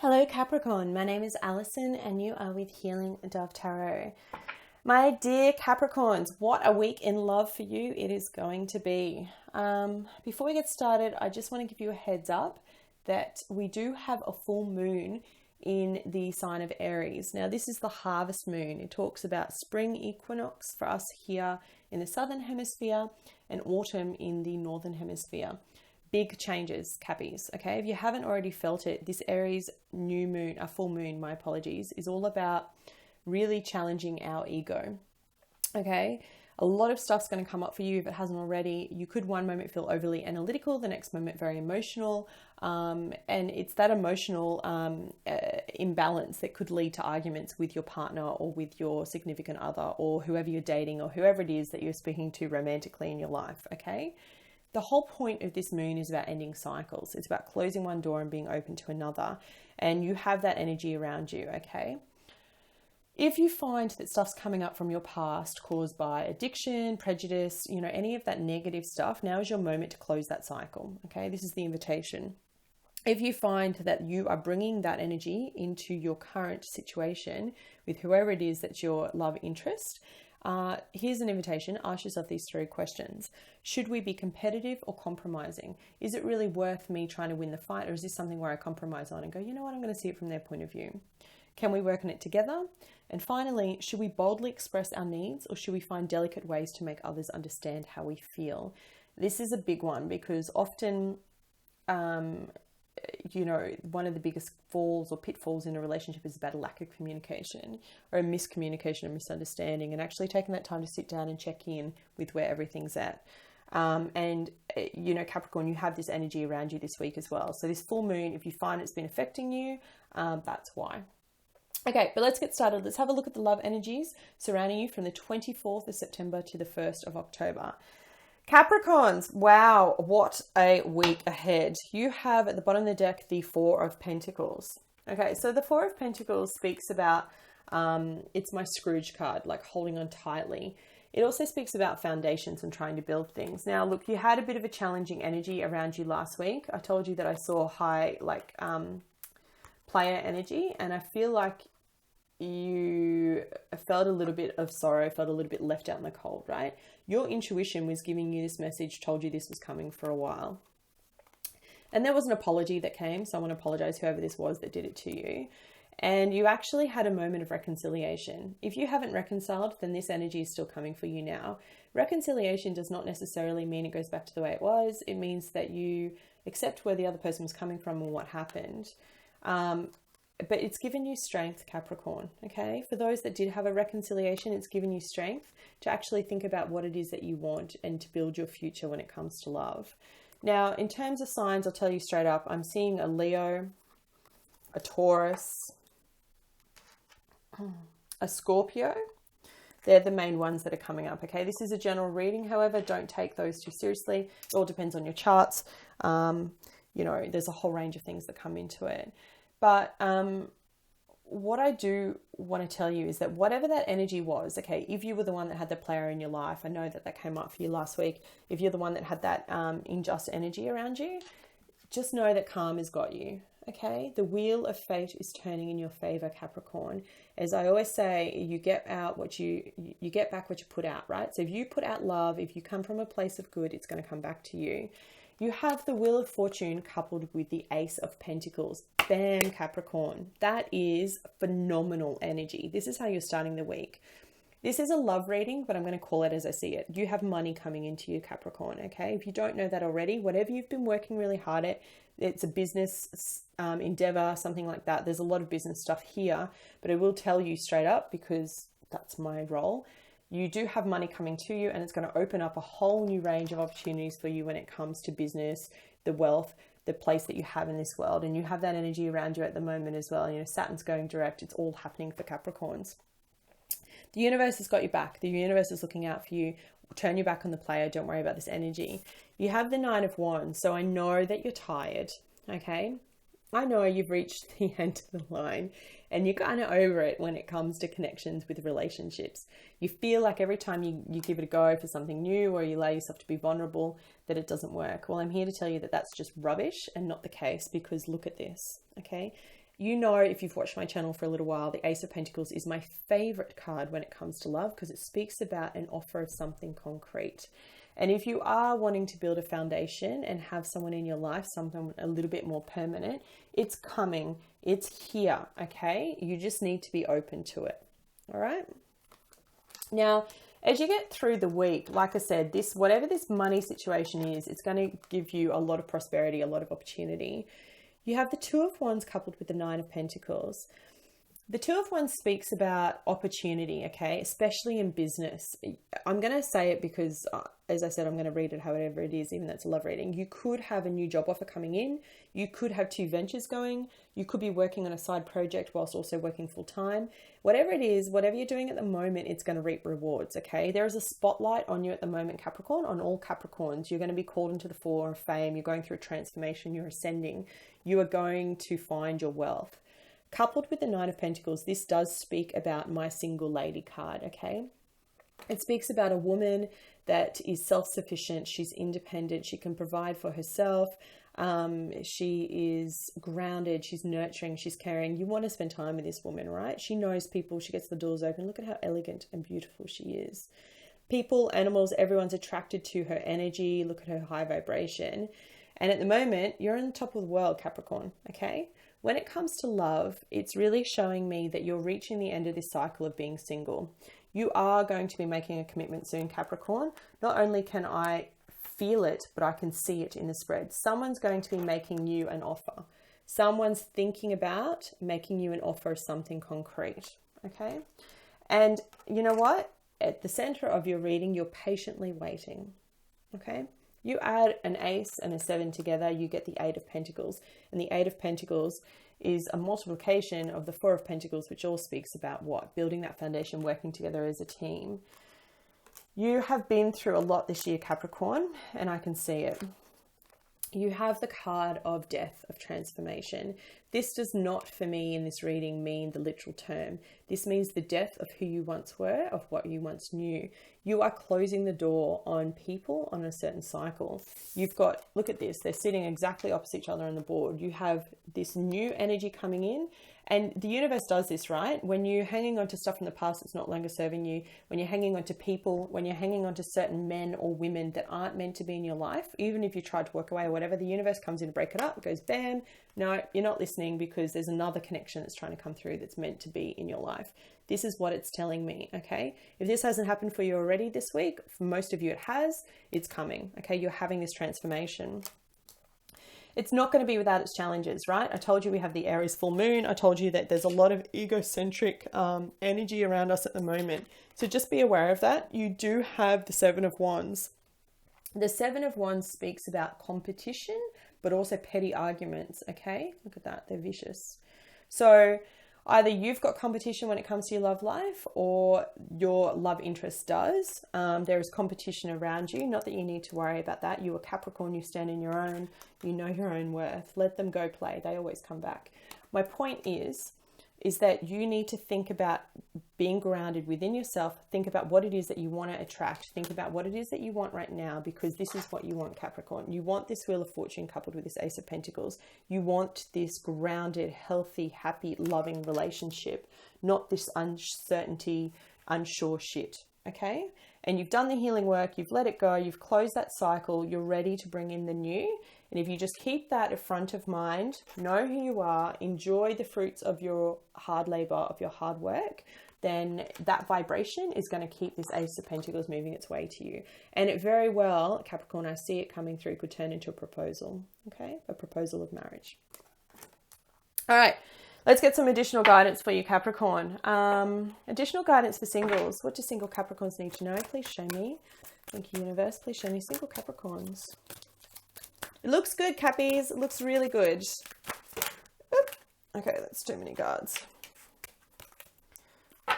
Hello Capricorn, my name is Alison and you are with Healing Dove Tarot. My dear Capricorns, what a week in love for you it is going to be. Before we get started, I just want to give you a heads up that we do have a full moon in the sign of Aries. Now this is the harvest moon. It talks about spring equinox for us here in the southern hemisphere and autumn in the northern hemisphere. Big changes, Cappies, okay? If you haven't already felt it, this Aries new moon, a full moon, my apologies, is all about really challenging our ego, okay? A lot of stuff's going to come up for you if it hasn't already. You could one moment feel overly analytical, the next moment very emotional, and it's that emotional imbalance that could lead to arguments with your partner or with your significant other or whoever you're dating or whoever it is that you're speaking to romantically in your life, okay? The whole point of this moon is about ending cycles. It's about closing one door and being open to another. And you have that energy around you, okay? If you find that stuff's coming up from your past caused by addiction, prejudice, any of that negative stuff, now is your moment to close that cycle, okay? This is the invitation. If you find that you are bringing that energy into your current situation with whoever it is that's your love interest, here's an invitation. Ask yourself these 3 questions. Should we be competitive or compromising? Is it really worth me trying to win the fight, or is this something where I compromise on and go, you know what, I'm going to see it from their point of view? Can we work on it together? And finally, should we boldly express our needs, or should we find delicate ways to make others understand how we feel? This is a big one because often one of the biggest falls or pitfalls in a relationship is about a lack of communication or a miscommunication or misunderstanding, and actually taking that time to sit down and check in with where everything's at. Capricorn, you have this energy around you this week as well. So this full moon, if you find it's been affecting you, that's why. Okay, but let's get started. Let's have a look at the love energies surrounding you from the 24th of September to the 1st of October. Capricorns, wow, what a week ahead. You have at the bottom of the deck the 4 of Pentacles. Okay, so the 4 of Pentacles speaks about, it's my Scrooge card, like holding on tightly. It also speaks about foundations and trying to build things. Now, look, you had a bit of a challenging energy around you last week. I told you that I saw high, player energy, and I feel like you felt a little bit of sorrow, felt a little bit left out in the cold, right? Your intuition was giving you this message, told you this was coming for a while. And there was an apology that came, so I want to apologize whoever this was that did it to you. And you actually had a moment of reconciliation. If you haven't reconciled, then this energy is still coming for you now. Reconciliation does not necessarily mean it goes back to the way it was. It means that you accept where the other person was coming from and what happened. But it's given you strength, Capricorn, okay? For those that did have a reconciliation, it's given you strength to actually think about what it is that you want and to build your future when it comes to love. Now, in terms of signs, I'll tell you straight up, I'm seeing a Leo, a Taurus, a Scorpio. They're the main ones that are coming up, okay? This is a general reading, however, don't take those too seriously. It all depends on your charts. There's a whole range of things that come into it. But what I do want to tell you is that whatever that energy was, okay, if you were the one that had the player in your life, I know that came up for you last week. If you're the one that had that unjust energy around you, just know that karma has got you, okay? The wheel of fate is turning in your favor, Capricorn. As I always say, you get out what you get back what you put out, right? So if you put out love, if you come from a place of good, it's going to come back to you. You have the Wheel of Fortune coupled with the Ace of Pentacles. Bam, Capricorn. That is phenomenal energy. This is how you're starting the week. This is a love reading, but I'm going to call it as I see it. You have money coming into you, Capricorn, okay? If you don't know that already, whatever you've been working really hard at, it's a business endeavor, something like that. There's a lot of business stuff here, but I will tell you straight up because that's my role. You do have money coming to you, and it's going to open up a whole new range of opportunities for you when it comes to business, the wealth, the place that you have in this world. And you have that energy around you at the moment as well. Saturn's going direct. It's all happening for Capricorns. The universe has got you back. The universe is looking out for you. Turn your back on the player. Don't worry about this energy. You have the 9 of Wands. So I know that you're tired. Okay. I know you've reached the end of the line and you're kind of over it when it comes to connections with relationships. You feel like every time you give it a go for something new or you allow yourself to be vulnerable, that it doesn't work. Well, I'm here to tell you that that's just rubbish and not the case, because look at this, okay? You know, if you've watched my channel for a little while, the Ace of Pentacles is my favorite card when it comes to love, because it speaks about an offer of something concrete. And if you are wanting to build a foundation and have someone in your life, something a little bit more permanent, it's coming, it's here, okay? You just need to be open to it, all right? Now, as you get through the week, like I said, whatever this money situation is, it's going to give you a lot of prosperity, a lot of opportunity. You have the Two of Wands coupled with the Nine of Pentacles. The Two of Wands speaks about opportunity, okay, especially in business. I'm going to say it because, as I said, I'm going to read it however it is, even though it's a love reading. You could have a new job offer coming in. You could have two ventures going. You could be working on a side project whilst also working full time. Whatever it is, whatever you're doing at the moment, it's going to reap rewards, okay? There is a spotlight on you at the moment, Capricorn, on all Capricorns. You're going to be called into the fore of fame. You're going through a transformation. You're ascending. You are going to find your wealth. Coupled with the Nine of Pentacles, this does speak about my single lady card, okay? It speaks about a woman that is self-sufficient. She's independent. She can provide for herself. She is grounded. She's nurturing. She's caring. You want to spend time with this woman, right? She knows people. She gets the doors open. Look at how elegant and beautiful she is. People, animals, everyone's attracted to her energy. Look at her high vibration. And at the moment, you're on the top of the world, Capricorn, okay? When it comes to love, it's really showing me that you're reaching the end of this cycle of being single. You are going to be making a commitment soon, Capricorn. Not only can I feel it, but I can see it in the spread. Someone's going to be making you an offer. Someone's thinking about making you an offer of something concrete, okay? And you know what? At the center of your reading, you're patiently waiting, okay? You add an ace and a 7 together, you get the 8 of Pentacles. And the 8 of Pentacles is a multiplication of the 4 of Pentacles, which all speaks about what? Building that foundation, working together as a team. You have been through a lot this year, Capricorn, and I can see it. You have the card of death, of transformation. This does not, for me in this reading, mean the literal term. This means the death of who you once were, of what you once knew. You are closing the door on people on a certain cycle. You've got, look at this, they're sitting exactly opposite each other on the board. You have this new energy coming in, and the universe does this, right? When you're hanging on to stuff from the past that's not longer serving you, when you're hanging on to people, when you're hanging on to certain men or women that aren't meant to be in your life, even if you tried to walk away or whatever, the universe comes in to break it up. It goes, bam, no, you're not listening, because there's another connection that's trying to come through that's meant to be in your life. This is what it's telling me, okay? If this hasn't happened for you already this week, for most of you it has, it's coming, okay? You're having this transformation. It's not going to be without its challenges, right? I told you we have the Aries full moon. I told you that there's a lot of egocentric energy around us at the moment. So just be aware of that. You do have the 7 of Wands. The 7 of Wands speaks about competition, but also petty arguments, okay? Look at that, they're vicious. So either you've got competition when it comes to your love life, or your love interest does. There is competition around you. Not that you need to worry about that. You are Capricorn, you stand in your own, you know your own worth. Let them go play. They always come back. My point is that you need to think about being grounded within yourself. Think about what it is that you want to attract. Think about what it is that you want right now, because this is what you want, Capricorn. You want this Wheel of Fortune coupled with this Ace of Pentacles. You want this grounded, healthy, happy, loving relationship, not this uncertainty, unsure shit, okay? And you've done the healing work, you've let it go, you've closed that cycle, you're ready to bring in the new. And if you just keep that at front of mind, know who you are, enjoy the fruits of your hard labor, of your hard work, then that vibration is going to keep this Ace of Pentacles moving its way to you. And it very well, Capricorn, I see it coming through, could turn into a proposal, okay? A proposal of marriage. All right, let's get some additional guidance for you, Capricorn. Additional guidance for singles. What do single Capricorns need to know? Please show me. Thank you, universe. Please show me single Capricorns. It looks good, Cappies. It looks really good. Oop. Okay, that's too many cards.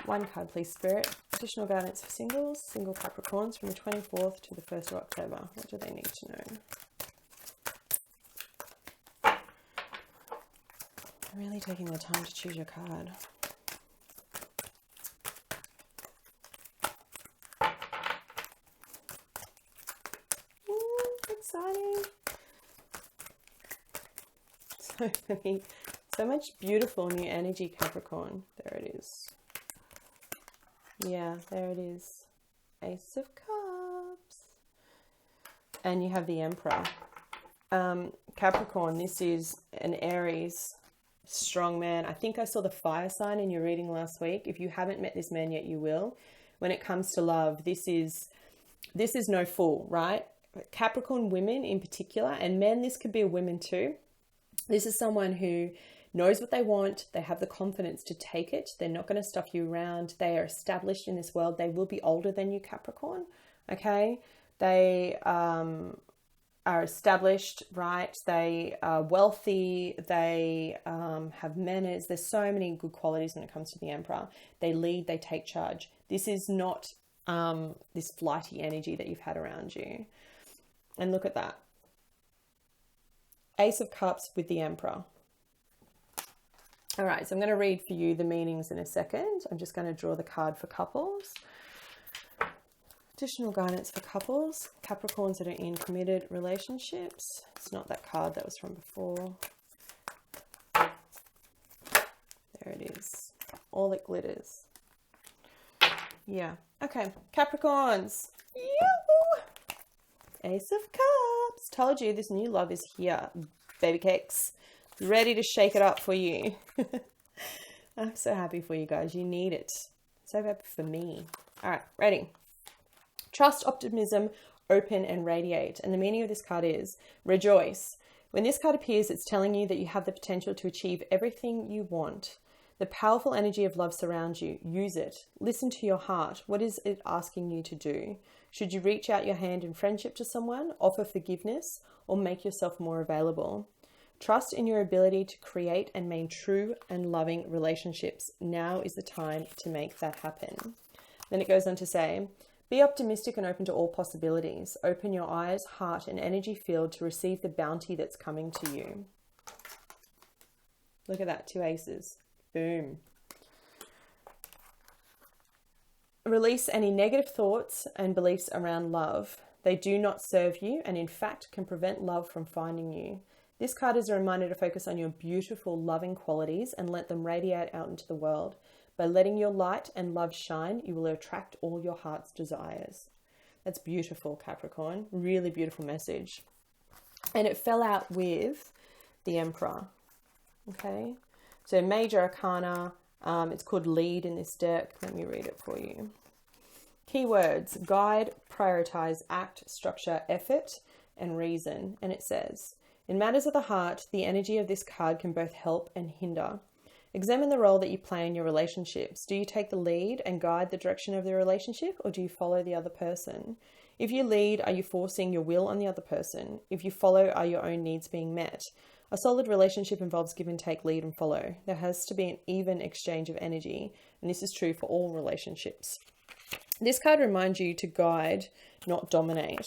One card, please, Spirit. Additional guidance for singles, single Capricorns from the 24th to the 1st of October. What do they need to know? I'm really taking the time to choose your card. Ooh, exciting. So much beautiful new energy, Capricorn. There it is. Yeah, there it is. Ace of Cups. And you have the Emperor. Capricorn, this is an Aries strong man. I think I saw the fire sign in your reading last week. If you haven't met this man yet, you will. When it comes to love, this is no fool, right? Capricorn women in particular, and men, this could be a woman too. This is someone who knows what they want. They have the confidence to take it. They're not going to stuff you around. They are established in this world. They will be older than you, Capricorn. Okay. They are established, right? They are wealthy. They have manners. There's so many good qualities when it comes to the Emperor. They lead, they take charge. This is not this flighty energy that you've had around you. And look at that. Ace of Cups with the Emperor. All right, so I'm going to read for you the meanings in a second. I'm just going to draw the card for couples. Additional guidance for couples. Capricorns that are in committed relationships. It's not that card, that was from before. There it is. All that glitters. Yeah. Okay, Capricorns. Yoo-hoo! Ace of Cups. Told you this new love is here, baby cakes. Ready to shake it up for you. I'm so happy for you guys. You need it. So happy for me. All right, ready. Trust, optimism, open and radiate. And the meaning of this card is rejoice. When this card appears, it's telling you that you have the potential to achieve everything you want. The powerful energy of love surrounds you. Use it. Listen to your heart. What is it asking you to do? Should you reach out your hand in friendship to someone, offer forgiveness, or make yourself more available? Trust in your ability to create and maintain true and loving relationships. Now is the time to make that happen. Then it goes on to say, be optimistic and open to all possibilities. Open your eyes, heart, and energy field to receive the bounty that's coming to you. Look at that, 2 aces. Boom. Release any negative thoughts and beliefs around love. They do not serve you and in fact can prevent love from finding you. This card is a reminder to focus on your beautiful, loving qualities and let them radiate out into the world. By letting your light and love shine, you will attract all your heart's desires. That's beautiful, Capricorn. Really beautiful message. And it fell out with the Emperor. Okay. So major arcana. It's called lead in this deck. Let me read it for you. Keywords: guide, prioritize, act, structure, effort, and reason. And it says, in matters of the heart, the energy of this card can both help and hinder. Examine the role that you play in your relationships. Do you take the lead and guide the direction of the relationship, or do you follow the other person? If you lead, are you forcing your will on the other person? If you follow, are your own needs being met? A solid relationship involves give and take, lead and follow. There has to be an even exchange of energy, and this is true for all relationships. This card reminds you to guide, not dominate.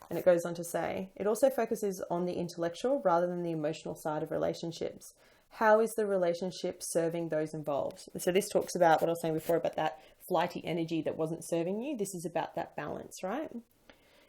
And it goes on to say, it also focuses on the intellectual rather than the emotional side of relationships. How is the relationship serving those involved? So this talks about what I was saying before about that flighty energy that wasn't serving you. This is about that balance, right?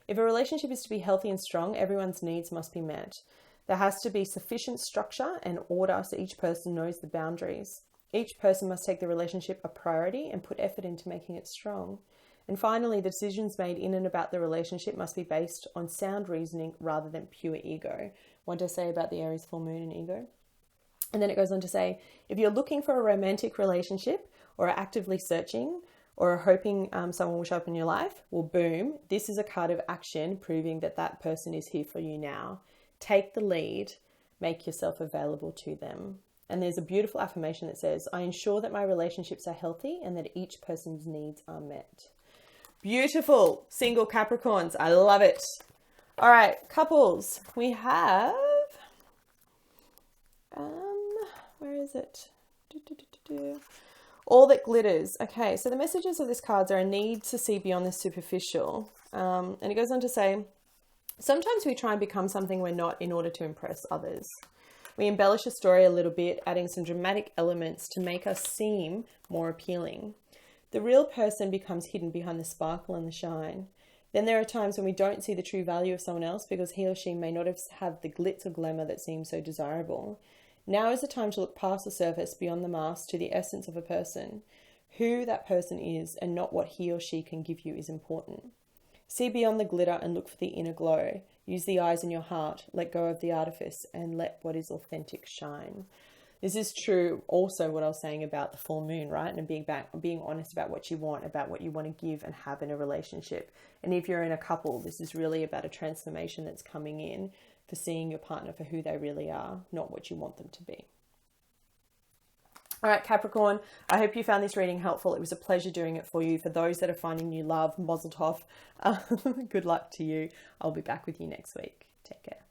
If a relationship is to be healthy and strong, everyone's needs must be met. There has to be sufficient structure and order so each person knows the boundaries. Each person must take the relationship a priority and put effort into making it strong. And finally, the decisions made in and about the relationship must be based on sound reasoning rather than pure ego. What did I say about the Aries full moon and ego? And then it goes on to say, if you're looking for a romantic relationship or are actively searching or are hoping someone will show up in your life, well, boom, this is a card of action proving that that person is here for you now. Take the lead, make yourself available to them. And there's a beautiful affirmation that says, I ensure that my relationships are healthy and that each person's needs are met. Beautiful, single Capricorns. I love it. All right, couples. We have, where is it? All that glitters. Okay, so the messages of this cards are a need to see beyond the superficial. And it goes on to say, sometimes we try and become something we're not in order to impress others. We embellish a story a little bit, adding some dramatic elements to make us seem more appealing. The real person becomes hidden behind the sparkle and the shine. Then there are times when we don't see the true value of someone else because he or she may not have the glitz or glamour that seems so desirable. Now is the time to look past the surface, beyond the mask, to the essence of a person. Who that person is and not what he or she can give you is important. See beyond the glitter and look for the inner glow. Use the eyes in your heart. Let go of the artifice and let what is authentic shine. This is true also what I was saying about the full moon, right? And being honest about what you want to give and have in a relationship. And if you're in a couple, this is really about a transformation that's coming in for seeing your partner for who they really are, not what you want them to be. All right, Capricorn, I hope you found this reading helpful. It was a pleasure doing it for you. For those that are finding new love, mazel tov, good luck to you. I'll be back with you next week. Take care.